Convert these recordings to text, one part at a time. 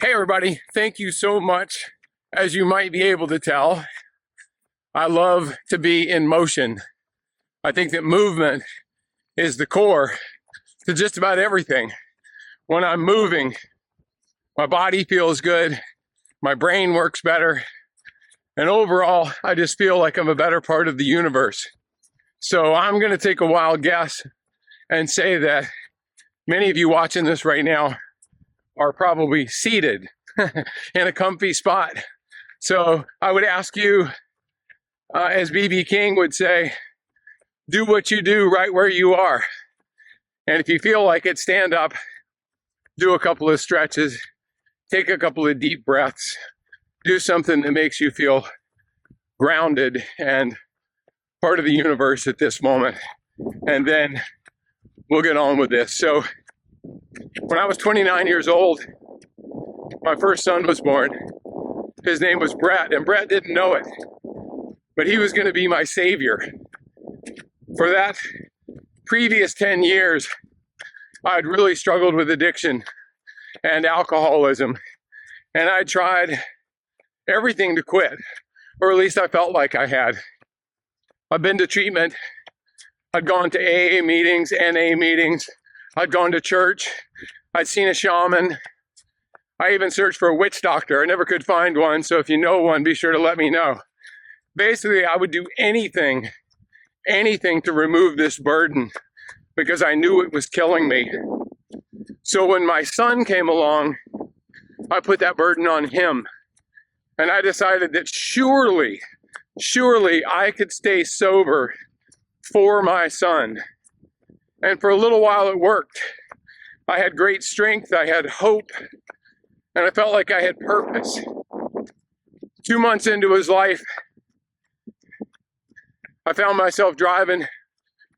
Hey everybody, thank you so much. As you might be able to tell, I love to be in motion. I think that movement is the core to just about everything. When I'm moving, my body feels good, my brain works better, and overall, I just feel like I'm a better part of the universe. So I'm going to take a wild guess and say that many of you watching this right now are probably seated in a comfy spot. So I would ask you, as B.B. King would say, do what you do right where you are. And if you feel like it, stand up, do a couple of stretches, take a couple of deep breaths, do something that makes you feel grounded and part of the universe at this moment. And then we'll get on with this. So when I was 29 years old, my first son was born. His name was Brett, and Brett didn't know it, but he was going to be my savior. For that previous 10 years, I'd really struggled with addiction and alcoholism, and I tried everything to quit, or at least I felt like I had. I've been to treatment. I'd gone to AA meetings, NA meetings. I'd gone to church. I'd seen a shaman. I even searched for a witch doctor. I never could find one, so if you know one, be sure to let me know. Basically, I would do anything to remove this burden because I knew it was killing me. So when my son came along, I put that burden on him. And I decided that surely I could stay sober for my son. And for a little while it worked. I had great strength, I had hope, and I felt like I had purpose. 2 months into his life, I found myself driving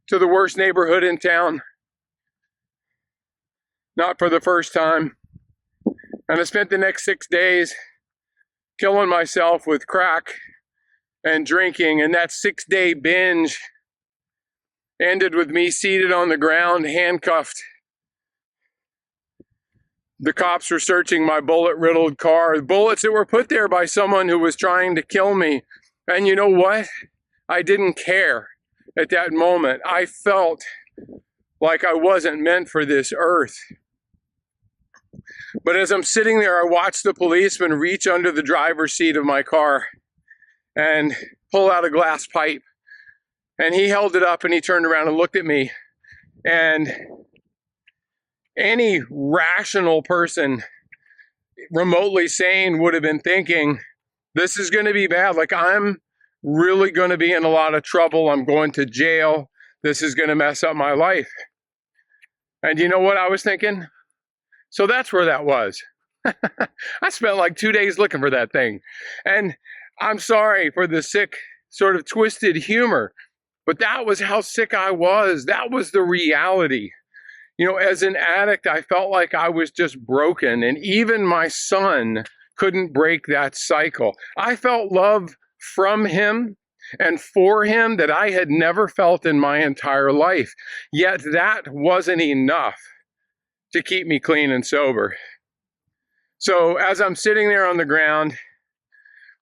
to the worst neighborhood in town, not for the first time. And I spent the next 6 days killing myself with crack and drinking, and that 6-day binge ended with me seated on the ground, handcuffed. The cops were searching my bullet-riddled car, bullets that were put there by someone who was trying to kill me. And you know what? I didn't care at that moment. I felt like I wasn't meant for this earth. But as I'm sitting there, I watched the policeman reach under the driver's seat of my car and pull out a glass pipe. And he held it up and he turned around and looked at me. And any rational person, remotely sane, would have been thinking, this is going to be bad. Like, I'm really going to be in a lot of trouble. I'm going to jail. This is going to mess up my life. And you know what I was thinking? So that's where that was. I spent like 2 days looking for that thing. And I'm sorry for the sick, sort of twisted humor, but that was how sick I was. That was the reality. You know, as an addict, I felt like I was just broken, and even my son couldn't break that cycle. I felt love from him and for him that I had never felt in my entire life. Yet that wasn't enough to keep me clean and sober. So as I'm sitting there on the ground,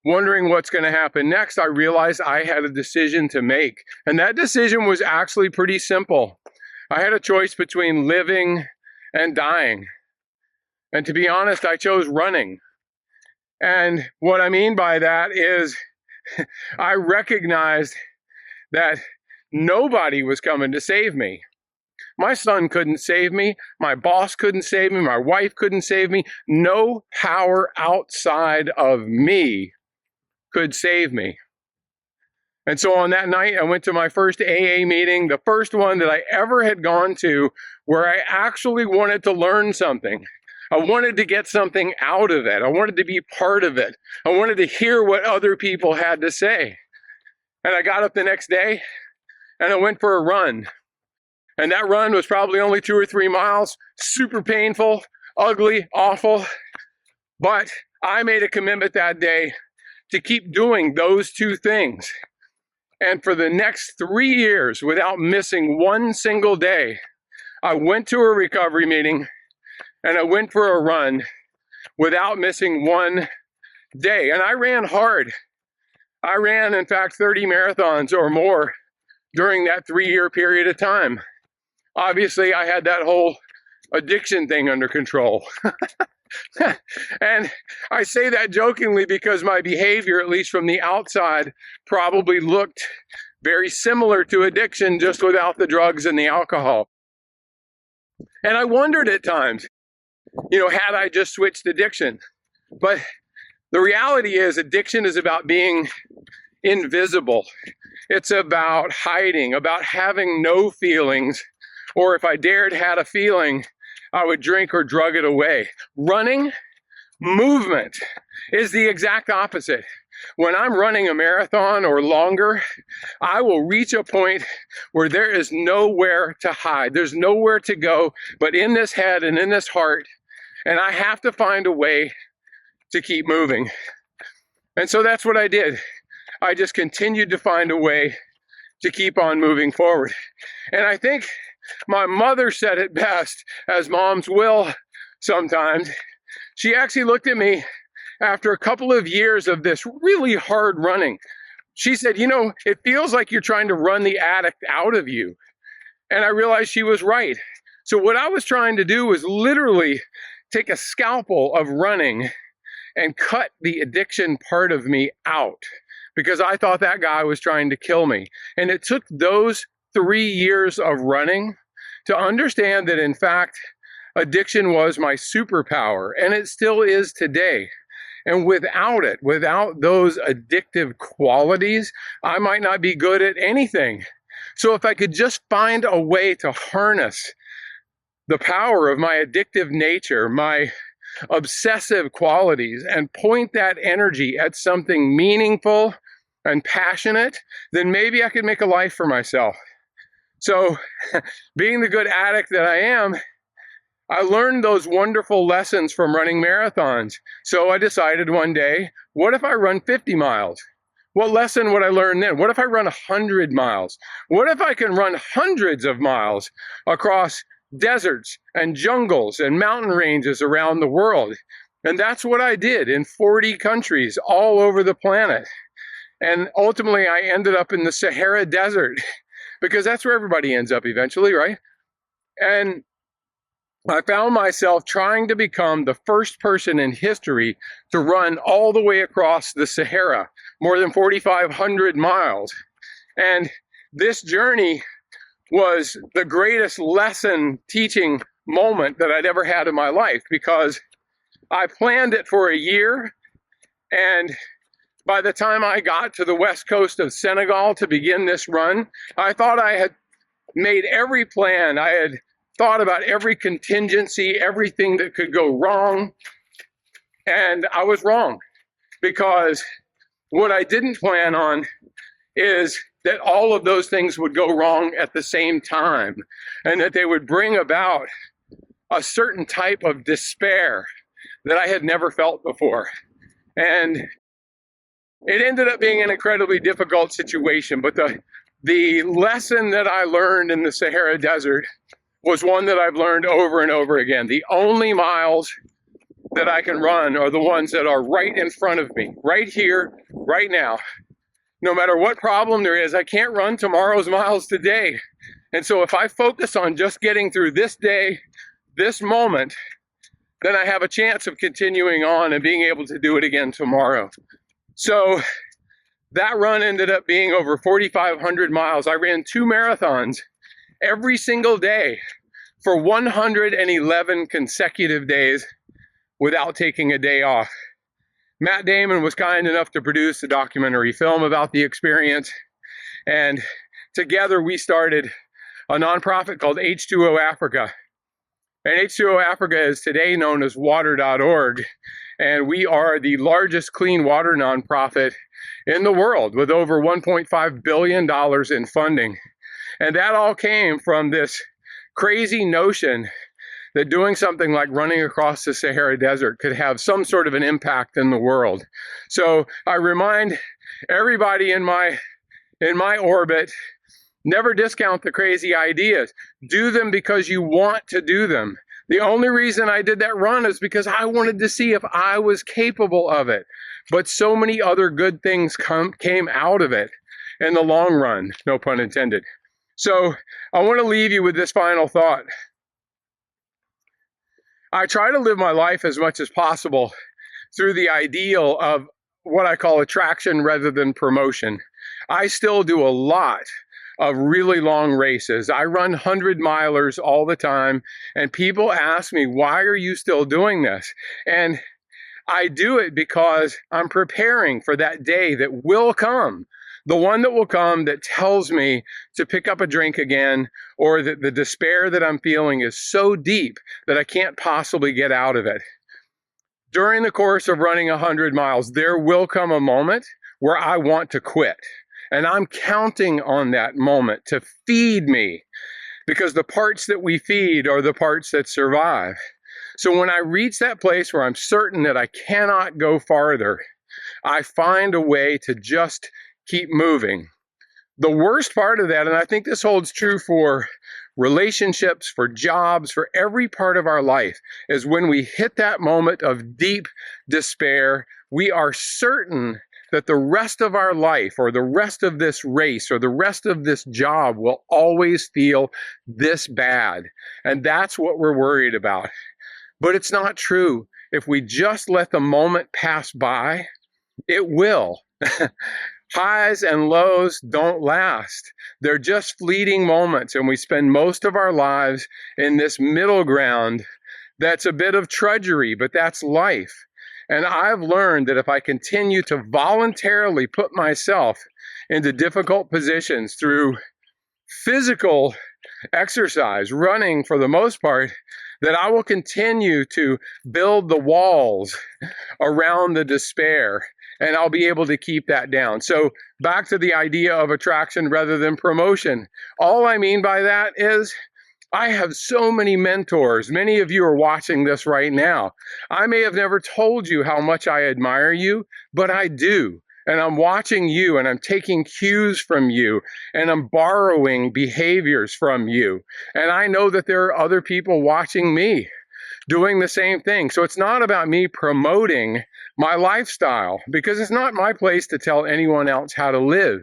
wondering what's going to happen next, I realized I had a decision to make. And that decision was actually pretty simple. I had a choice between living and dying. And to be honest, I chose running. And what I mean by that is I recognized that nobody was coming to save me. My son couldn't save me. My boss couldn't save me. My wife couldn't save me. No power outside of me could save me. And so on that night, I went to my first AA meeting, the first one that I ever had gone to, where I actually wanted to learn something. I wanted to get something out of it. I wanted to be part of it. I wanted to hear what other people had to say. And I got up the next day and I went for a run. And that run was probably only 2 or 3 miles, super painful, ugly, awful. But I made a commitment that day to keep doing those two things. And for the next 3 years, without missing one single day, I went to a recovery meeting and I went for a run without missing one day. And I ran hard. I ran, in fact, 30 marathons or more during that 3-year period of time. Obviously, I had that whole addiction thing under control. And I say that jokingly because my behavior, at least from the outside, probably looked very similar to addiction, just without the drugs and the alcohol. And I wondered at times, had I just switched addiction? But the reality is, addiction is about being invisible. It's about hiding, about having no feelings, or if I dared had a feeling, I would drink or drug it away. Running, movement, is the exact opposite. When I'm running a marathon or longer, I will reach a point where there is nowhere to hide. There's nowhere to go but in this head and in this heart. And I have to find a way to keep moving. And so that's what I did. I just continued to find a way to keep on moving forward. And I think my mother said it best, as moms will sometimes. She actually looked at me after a couple of years of this really hard running. She said, it feels like you're trying to run the addict out of you. And I realized she was right. So what I was trying to do was literally take a scalpel of running and cut the addiction part of me out, because I thought that guy was trying to kill me. And it took those 3 years of running to understand that, in fact, addiction was my superpower, and it still is today. And without it, without those addictive qualities, I might not be good at anything. So if I could just find a way to harness the power of my addictive nature, my obsessive qualities, and point that energy at something meaningful and passionate, then maybe I could make a life for myself. So being the good addict that I am, I learned those wonderful lessons from running marathons. So I decided one day, what if I run 50 miles? What lesson would I learn then? What if I run 100 miles? What if I can run hundreds of miles across deserts and jungles and mountain ranges around the world? And that's what I did in 40 countries all over the planet. And ultimately, I ended up in the Sahara Desert, because that's where everybody ends up eventually, right? And I found myself trying to become the first person in history to run all the way across the Sahara, more than 4,500 miles. And this journey was the greatest lesson teaching moment that I'd ever had in my life, because I planned it for a year, and by the time I got to the west coast of Senegal to begin this run, I thought I had made every plan. I had thought about every contingency, everything that could go wrong, and I was wrong, because what I didn't plan on is that all of those things would go wrong at the same time, and that they would bring about a certain type of despair that I had never felt before. And it ended up being an incredibly difficult situation, but the lesson that I learned in the Sahara Desert was one that I've learned over and over again. The only miles that I can run are the ones that are right in front of me, right here, right now. No matter what problem there is, I can't run tomorrow's miles today. And so if I focus on just getting through this day, this moment, then I have a chance of continuing on and being able to do it again tomorrow. So that run ended up being over 4,500 miles. I ran 2 marathons every single day for 111 consecutive days without taking a day off. Matt Damon was kind enough to produce a documentary film about the experience, and together we started a nonprofit called H2O Africa. And H2O Africa is today known as water.org, and we are the largest clean water nonprofit in the world with over $1.5 billion in funding. And that all came from this crazy notion that doing something like running across the Sahara Desert could have some sort of an impact in the world. So I remind everybody in my orbit, never discount the crazy ideas. Do them because you want to do them. The only reason I did that run is because I wanted to see if I was capable of it. But so many other good things came out of it in the long run, no pun intended. So I want to leave you with this final thought. I try to live my life as much as possible through the ideal of what I call attraction rather than promotion. I still do a lot of really long races. I run 100-milers all the time, and people ask me, why are you still doing this? And I do it because I'm preparing for that day that will come. The one that will come that tells me to pick up a drink again, or that the despair that I'm feeling is so deep that I can't possibly get out of it. During the course of running 100 miles, there will come a moment where I want to quit. And I'm counting on that moment to feed me, because the parts that we feed are the parts that survive. So when I reach that place where I'm certain that I cannot go farther, I find a way to just keep moving. The worst part of that, and I think this holds true for relationships, for jobs, for every part of our life, is when we hit that moment of deep despair, we are certain that the rest of our life, or the rest of this race, or the rest of this job will always feel this bad. And that's what we're worried about. But it's not true. If we just let the moment pass by, it will. Highs and lows don't last. They're just fleeting moments, and we spend most of our lives in this middle ground that's a bit of trudgery, but that's life. And I've learned that if I continue to voluntarily put myself into difficult positions through physical exercise, running for the most part, that I will continue to build the walls around the despair, and I'll be able to keep that down. So back to the idea of attraction rather than promotion. All I mean by that is I have so many mentors. Many of you are watching this right now. I may have never told you how much I admire you, but I do. And I'm watching you, and I'm taking cues from you, and I'm borrowing behaviors from you. And I know that there are other people watching me doing the same thing. So it's not about me promoting my lifestyle, because it's not my place to tell anyone else how to live.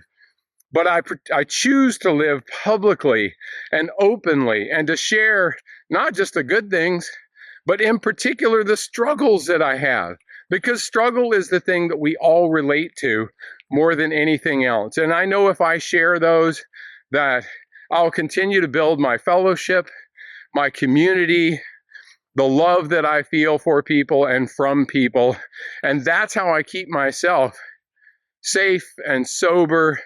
But I choose to live publicly and openly, and to share not just the good things, but in particular the struggles that I have. Because struggle is the thing that we all relate to more than anything else. And I know if I share those, that I'll continue to build my fellowship, my community, the love that I feel for people and from people. And that's how I keep myself safe and sober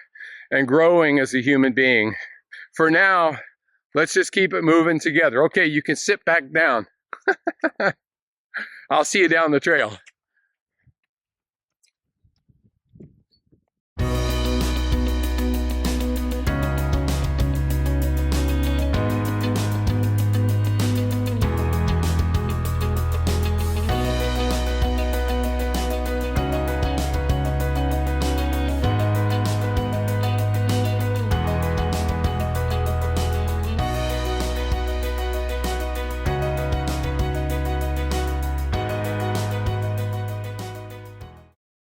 and growing as a human being. For now, let's just keep it moving together. Okay, you can sit back down. I'll see you down the trail.